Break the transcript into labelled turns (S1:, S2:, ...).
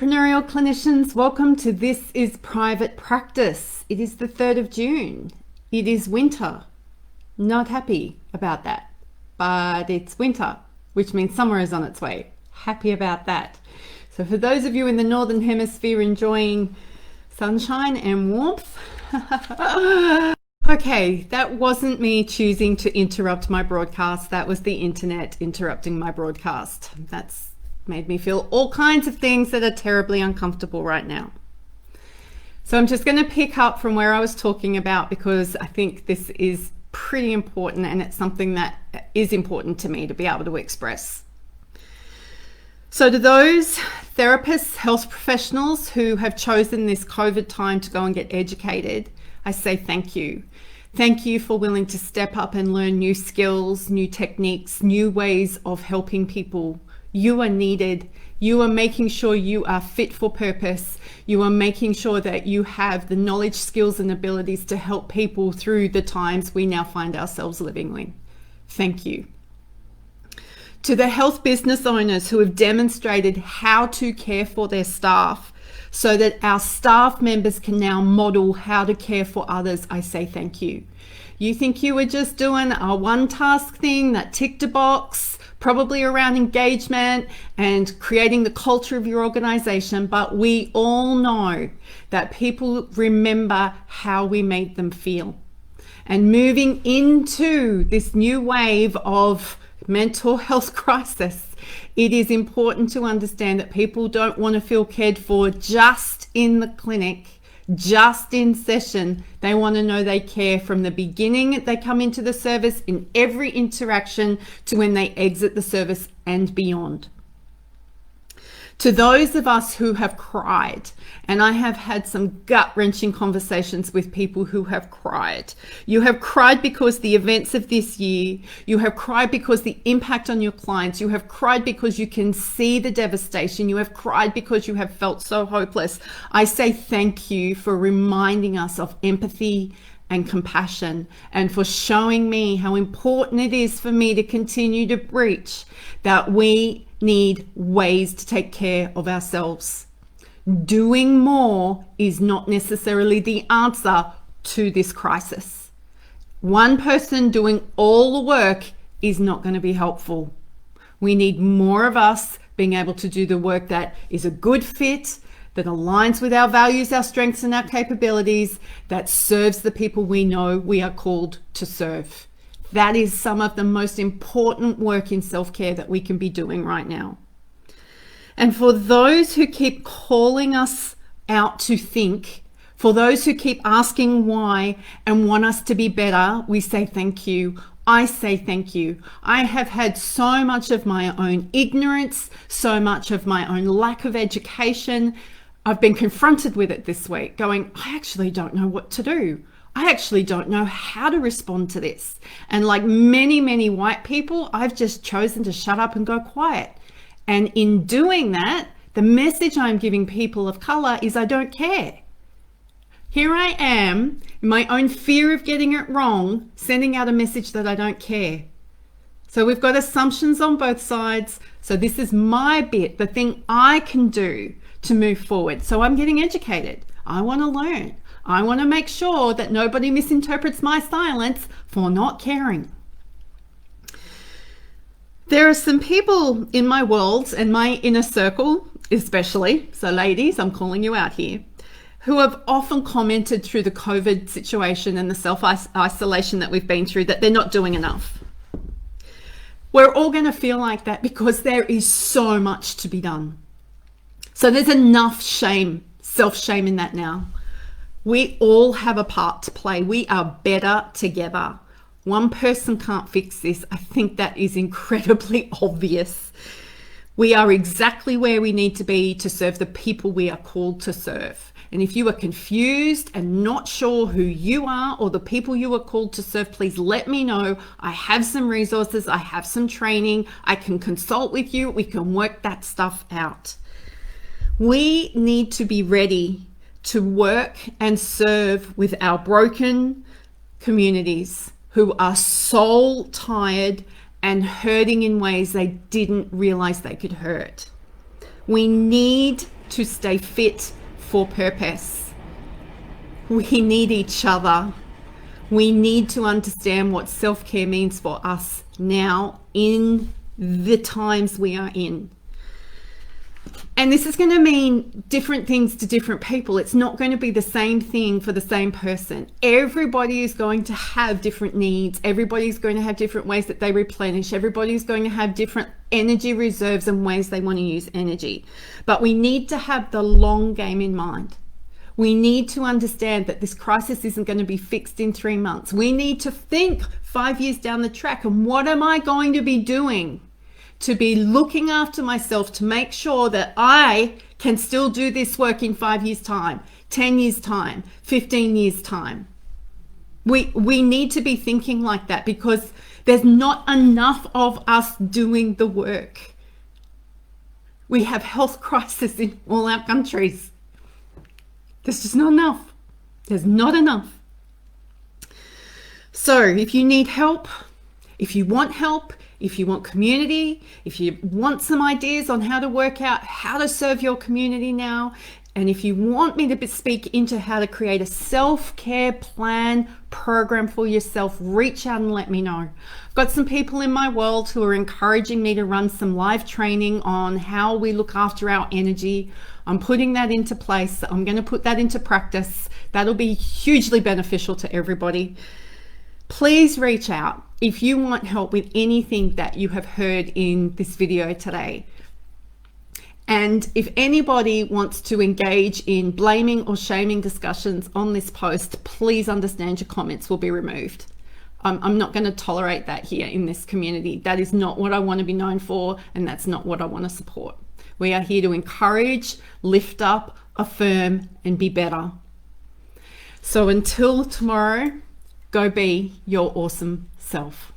S1: Entrepreneurial clinicians, welcome to This is Private Practice. It is the 3rd of June. It is winter. Not happy about that, but it's winter, which means summer is on its way. Happy about that. So for those of you in the Northern Hemisphere enjoying sunshine and warmth, okay, that wasn't me choosing to interrupt my broadcast. That was the internet interrupting my broadcast. That's made me feel all kinds of things that are terribly uncomfortable right now. So I'm just going to pick up from where I was talking about because I think this is pretty important and it's something that is important to me to be able to express. So to those therapists, health professionals who have chosen this COVID time to go and get educated, I say thank you. Thank you for willing to step up and learn new skills, new techniques, new ways of helping people. You are needed. You are making sure you are fit for purpose. You are making sure that you have the knowledge, skills, and abilities to help people through the times we now find ourselves living in. Thank you. To the health business owners who have demonstrated how to care for their staff so that our staff members can now model how to care for others, I say thank you. You think you were just doing a one-task thing that ticked a box, probably around engagement and creating the culture of your organization, but we all know that people remember how we made them feel. And moving into this new wave of mental health crisis, it is important to understand that people don't want to feel cared for just in the clinic, just in session. They want to know they care from the beginning they come into the service, in every interaction, to when they exit the service and beyond. To those of us who have cried, and I have had some gut-wrenching conversations with people who have cried. You have cried because the events of this year, you have cried because the impact on your clients, you have cried because you can see the devastation, you have cried because you have felt so hopeless. I say thank you for reminding us of empathy and compassion, and for showing me how important it is for me to continue to preach that we need ways to take care of ourselves. Doing more is not necessarily the answer to this crisis. One person doing all the work is not going to be helpful. We need more of us being able to do the work that is a good fit, that aligns with our values, our strengths, and our capabilities, that serves the people we know we are called to serve. That is some of the most important work in self-care that we can be doing right now. And for those who keep calling us out to think, for those who keep asking why and want us to be better, we say thank you. I say thank you. I have had so much of my own ignorance, so much of my own lack of education. I've been confronted with it this week, going, I actually don't know what to do. I actually don't know how to respond to this. And like many white people, I've just chosen to shut up and go quiet. And in doing that, the message I'm giving people of color is I don't care. Here I am, in my own fear of getting it wrong, sending out a message that I don't care. So we've got assumptions on both sides. So this is my bit, the thing I can do to move forward. So I'm getting educated. I want to learn. I want to make sure that nobody misinterprets my silence for not caring. There are some people in my world and my inner circle, especially, so ladies, I'm calling you out here, who have often commented through the COVID situation and the self-isolation that we've been through that they're not doing enough. We're all going to feel like that because there is so much to be done. So there's enough shame, self-shame in that now. We all have a part to play. We are better together. One person can't fix this. I think that is incredibly obvious. We are exactly where we need to be to serve the people we are called to serve. And if you are confused and not sure who you are or the people you are called to serve, please let me know. I have some resources. I have some training. I can consult with you. We can work that stuff out. We need to be ready to work and serve with our broken communities who are soul tired and hurting in ways they didn't realize they could hurt. We need to stay fit for purpose. We need each other. We need to understand what self-care means for us now in the times we are in. And this is going to mean different things to different people. It's not going to be the same thing for the same person. Everybody is going to have different needs. Everybody's going to have different ways that they replenish. Everybody's going to have different energy reserves and ways they want to use energy. But we need to have the long game in mind. We need to understand that this crisis isn't going to be fixed in 3 months. We need to think 5 years down the track, and what am I going to be doing to be looking after myself to make sure that I can still do this work in 5 years' time, 10 years' time, 15 years' time. We need to be thinking like that, because there's not enough of us doing the work. We have health crisis in all our countries. There's just not enough. There's not enough. So if you need help, if you want help, if you want community, if you want some ideas on how to work out how to serve your community now, and if you want me to speak into how to create a self-care plan program for yourself, reach out and let me know. I've got some people in my world who are encouraging me to run some live training on how we look after our energy. I'm putting that into place. I'm going to put that into practice. That'll be hugely beneficial to everybody. Please reach out if you want help with anything that you have heard in this video today. And if anybody wants to engage in blaming or shaming discussions on this post, please understand your comments will be removed. I'm not going to tolerate that here in this community. That is not what I want to be known for, and that's not what I want to support. We are here to encourage, lift up, affirm, and be better. So until tomorrow, go be your awesome self.